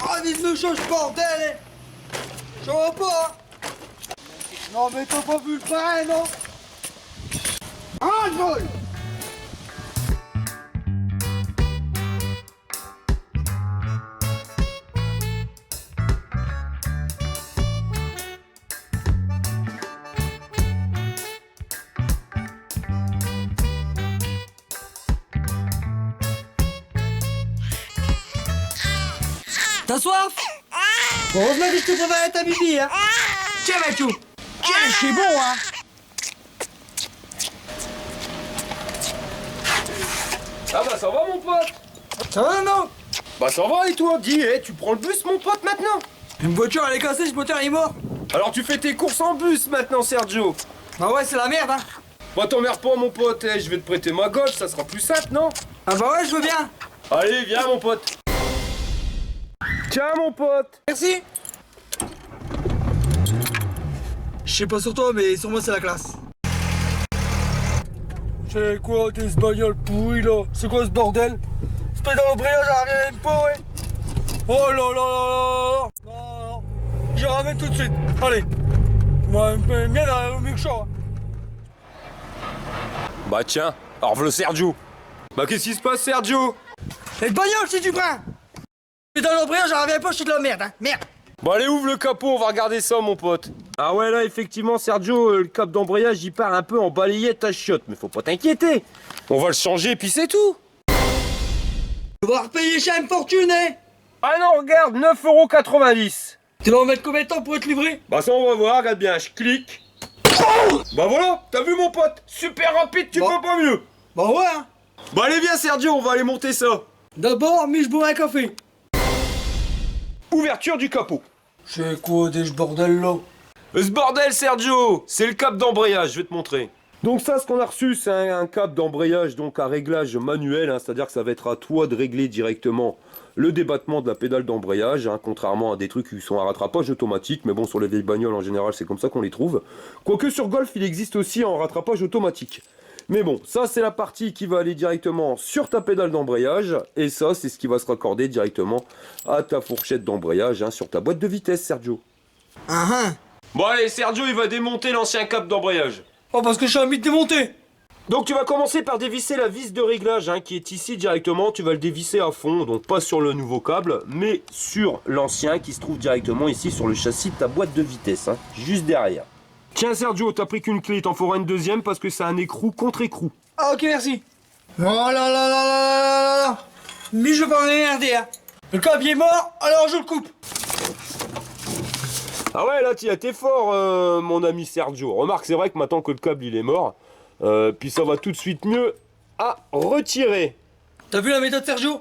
Ah, vite me change, bordel! Je vois pas! Non, mais t'as pas vu le pain, non? Ah, le vol! T'as soif? Heureusement que je te préparais ta bibi, hein? Tiens, Mathieu! Tiens, c'est bon, hein? Ah bah ça va mon pote. Ça va, non? Bah ça va et toi? Dis, tu prends le bus mon pote maintenant? Une voiture, elle est cassée, ce moteur, il est mort. Alors tu fais tes courses en bus maintenant Sergio. Bah ouais, c'est la merde, hein? Bah t'emmerdes pas mon pote, je vais te prêter ma Golf, ça sera plus simple non? Ah bah ouais, je veux bien. Allez viens mon pote. Tiens mon pote. Merci. Je sais pas sur toi, mais sur moi, c'est la classe. C'est quoi tes bagnoles pourries là? C'est quoi ce bordel? Ce pédale d'embrayage, j'arrive pas, ouais. Oh là là là là. Non, je ramène tout de suite. Allez. Moi, bien au mieux que ça. Bah tiens, alors v'là Sergio. Bah qu'est-ce qui se passe Sergio? Et le bagnole si tu prends. Pédale d'embrayage, j'arrive pas, je suis de la merde, hein. Merde. Bon allez ouvre le capot, on va regarder ça mon pote. Ah ouais là effectivement Sergio, le cap d'embrayage il part un peu en balayette à chiottes, mais faut pas t'inquiéter. On va le changer et puis c'est tout. Tu vas repayer cher une fortune, hein. Ah non regarde, 9,90 €. Tu vas en mettre combien de temps pour être livré? Bah ça on va voir, regarde bien, je clique. Bah voilà, t'as vu mon pote? Super rapide, tu Bon. peux pas mieux. Bah ouais, hein. Bah allez viens Sergio, on va aller monter ça. D'abord, mais je bois un café. Ouverture du capot. C'est quoi des bordel là? Ce bordel Sergio, c'est le cap d'embrayage, je vais te montrer. Donc ça, ce qu'on a reçu, c'est un cap d'embrayage donc à réglage manuel, hein, c'est-à-dire que ça va être à toi de régler directement le débattement de la pédale d'embrayage, hein, contrairement à des trucs qui sont à rattrapage automatique, mais bon, sur les vieilles bagnoles en général, c'est comme ça qu'on les trouve. Quoique sur Golf, il existe aussi en rattrapage automatique. Mais bon, ça c'est la partie qui va aller directement sur ta pédale d'embrayage, et ça c'est ce qui va se raccorder directement à ta fourchette d'embrayage, hein, sur ta boîte de vitesse, Sergio. Ah. Bon allez, Sergio il va démonter l'ancien cap d'embrayage. Oh, parce que je suis envie de démonter. Donc tu vas commencer par dévisser la vis de réglage, hein, qui est ici directement, tu vas le dévisser à fond, donc pas sur le nouveau câble, mais sur l'ancien qui se trouve directement ici sur le châssis de ta boîte de vitesse, hein, juste derrière. Tiens Sergio, t'as pris qu'une clé, t'en feras une deuxième parce que c'est un écrou contre écrou. Ah, ok, merci. Oh là là là là là là. Mais je vais pas m'énerver, hein. Le câble il est mort, alors je le coupe. Ah ouais là t'es fort mon ami Sergio. Remarque c'est vrai que maintenant que le câble il est mort, puis ça va tout de suite mieux à retirer. T'as vu la méthode, Sergio?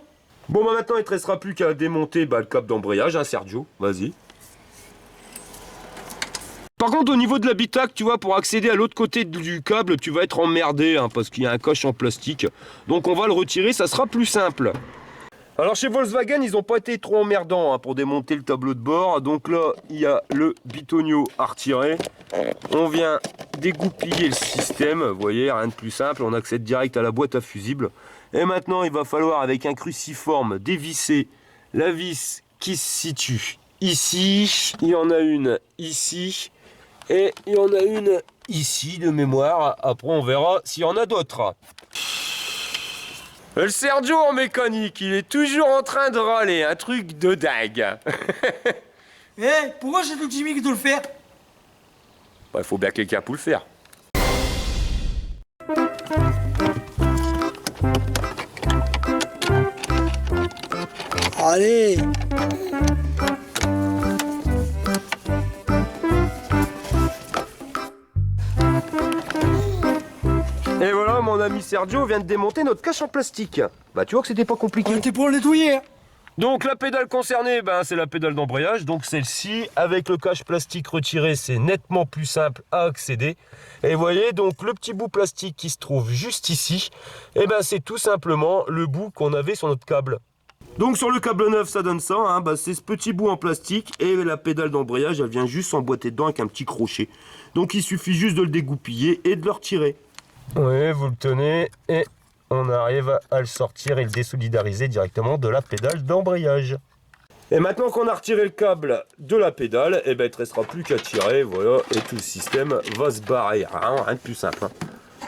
Bon bah maintenant il te restera plus qu'à démonter le câble d'embrayage, hein, Sergio, vas-y. Par contre au niveau de l'habitacle, tu vois, pour accéder à l'autre côté du câble, tu vas être emmerdé, hein, parce qu'il y a un coche en plastique. Donc on va le retirer, ça sera plus simple. Alors chez Volkswagen, ils n'ont pas été trop emmerdants, hein, pour démonter le tableau de bord. Donc là, il y a le bitonio à retirer. On vient dégoupiller le système, vous voyez, rien de plus simple. On accède direct à la boîte à fusibles. Et maintenant, il va falloir, avec un cruciforme, dévisser la vis qui se situe ici. Il y en a une ici. Et il y en a une ici de mémoire. Après, on verra s'il y en a d'autres. Le Sergio en mécanique, il est toujours en train de râler. Un truc de dingue. Eh, pourquoi c'est tout Jimmy qui doit le faire? Il faut bien quelqu'un pour le faire. Allez. Et voilà, mon ami Sergio vient de démonter notre cache en plastique. Bah tu vois que c'était pas compliqué. On était pour le nettoyer, hein. Donc la pédale concernée, ben, c'est la pédale d'embrayage. Donc celle-ci, avec le cache plastique retiré, c'est nettement plus simple à accéder. Et vous voyez, donc le petit bout plastique qui se trouve juste ici, et ben, c'est tout simplement le bout qu'on avait sur notre câble. Donc sur le câble neuf, ça donne ça, hein, bah, c'est ce petit bout en plastique et la pédale d'embrayage, elle vient juste s'emboîter dedans avec un petit crochet. Donc il suffit juste de le dégoupiller et de le retirer. Oui, vous le tenez et on arrive à le sortir et le désolidariser directement de la pédale d'embrayage. Et maintenant qu'on a retiré le câble de la pédale, et ben il te restera plus qu'à tirer, voilà, et tout le système va se barrer. Rien de plus simple. Hein.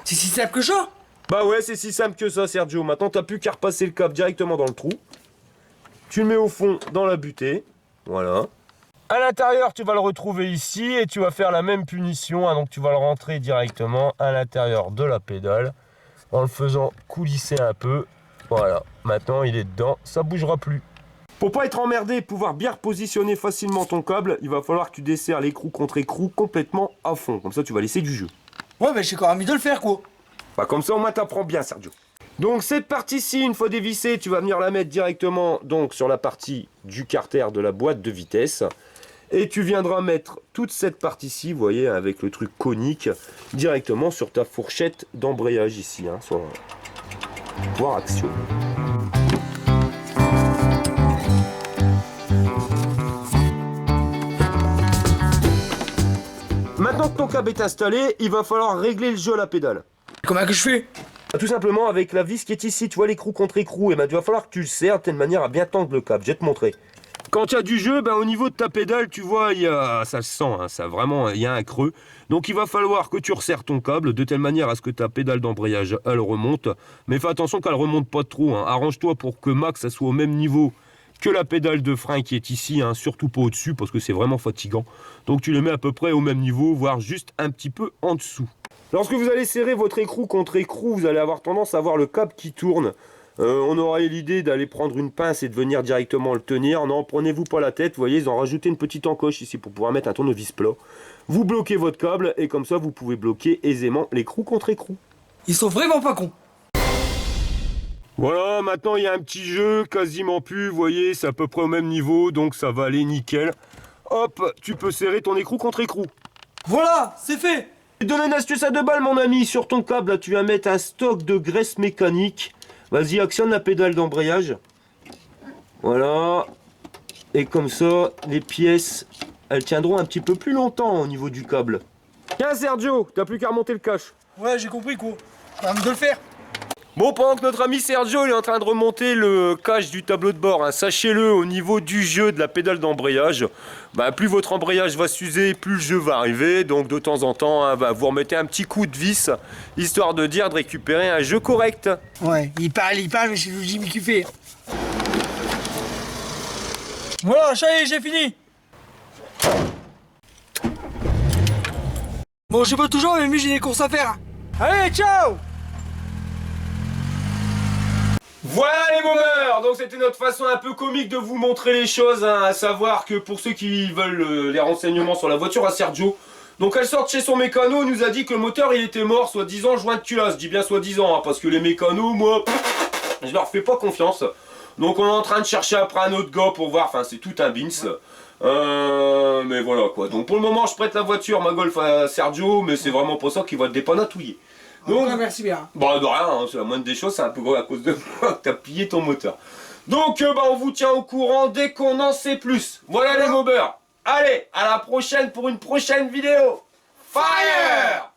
C'est si simple que ça? Bah ouais, c'est si simple que ça, Sergio. Maintenant, t'as plus qu'à repasser le câble directement dans le trou. Tu le mets au fond dans la butée, voilà. À l'intérieur, tu vas le retrouver ici et tu vas faire la même punition. Hein, donc tu vas le rentrer directement à l'intérieur de la pédale en le faisant coulisser un peu. Voilà, maintenant il est dedans, ça bougera plus. Pour pas être emmerdé et pouvoir bien repositionner facilement ton câble, il va falloir que tu desserres l'écrou contre écrou complètement à fond. Comme ça, tu vas laisser du jeu. Ouais, mais j'ai quand même envie de le faire, quoi. Bah comme ça, au moins, t'apprends bien, Sergio. Donc cette partie-ci, une fois dévissée, tu vas venir la mettre directement donc, sur la partie du carter de la boîte de vitesse. Et tu viendras mettre toute cette partie-ci, vous voyez, avec le truc conique, directement sur ta fourchette d'embrayage ici, hein, sur pouvoir action. Maintenant que ton câble est installé, il va falloir régler le jeu à la pédale. Comment que je fais? Tout simplement avec la vis qui est ici, tu vois l'écrou contre écrou, et ben, il va falloir que tu le serres de telle manière à bien tendre le câble, je vais te montrer. Quand il y a du jeu, ben, au niveau de ta pédale, tu vois, ça se sent, hein, ça vraiment, il y a un creux. Donc il va falloir que tu resserres ton câble de telle manière à ce que ta pédale d'embrayage, elle remonte. Mais fais attention qu'elle remonte pas trop, hein. Arrange-toi pour que max, ça soit au même niveau que la pédale de frein qui est ici, hein, surtout pas au-dessus parce que c'est vraiment fatigant. Donc tu les mets à peu près au même niveau, voire juste un petit peu en dessous. Lorsque vous allez serrer votre écrou contre écrou, vous allez avoir tendance à voir le câble qui tourne. On aurait l'idée d'aller prendre une pince et de venir directement le tenir. Non, prenez-vous pas la tête. Vous voyez, ils ont rajouté une petite encoche ici pour pouvoir mettre un tournevis plat. Vous bloquez votre câble et comme ça, vous pouvez bloquer aisément l'écrou contre écrou. Ils sont vraiment pas cons. Voilà, maintenant il y a un petit jeu, quasiment plus. Vous voyez, c'est à peu près au même niveau, donc ça va aller nickel. Hop, tu peux serrer ton écrou contre écrou. Voilà, c'est fait. Je vais te donner une astuce à 2 balles, mon ami. Sur ton câble, là, tu vas mettre un stock de graisse mécanique. Vas-y, actionne la pédale d'embrayage. Voilà. Et comme ça, les pièces, elles tiendront un petit peu plus longtemps au niveau du câble. Tiens, Sergio, t'as plus qu'à remonter le cache. Ouais, j'ai compris, quoi. T'as envie de le faire. Bon, pendant que notre ami Sergio il est en train de remonter le cache du tableau de bord, hein, sachez-le, au niveau du jeu de la pédale d'embrayage, bah, plus votre embrayage va s'user, plus le jeu va arriver. Donc de temps en temps, hein, bah, vous remettez un petit coup de vis, histoire de dire de récupérer un jeu correct. Ouais, il parle, mais c'est Jimmy qui fait. Voilà, ça y est, j'ai fini. Bon, je sais pas toujours, mais j'ai des courses à faire. Allez, ciao. Voilà les momeurs. Donc c'était notre façon un peu comique de vous montrer les choses, hein, à savoir que pour ceux qui veulent les renseignements sur la voiture à Sergio, donc elle sort de chez son mécano, il nous a dit que le moteur il était mort, soi-disant joint de culasse. Je dis bien soi-disant, hein, parce que les mécanos, moi, je leur fais pas confiance. Donc on est en train de chercher après un autre gars pour voir, enfin c'est tout un bins. Mais voilà quoi. Donc pour le moment je prête la voiture, ma Golf à Sergio, mais c'est vraiment pour ça qu'il va te dépanatouiller. Donc, merci bien. Bah de rien, hein, c'est la moindre des choses, c'est un peu gros à cause de moi que t'as pillé ton moteur. Donc bah, on vous tient au courant dès qu'on en sait plus. Voilà les mobeurs. Allez, à la prochaine pour une prochaine vidéo. Fire!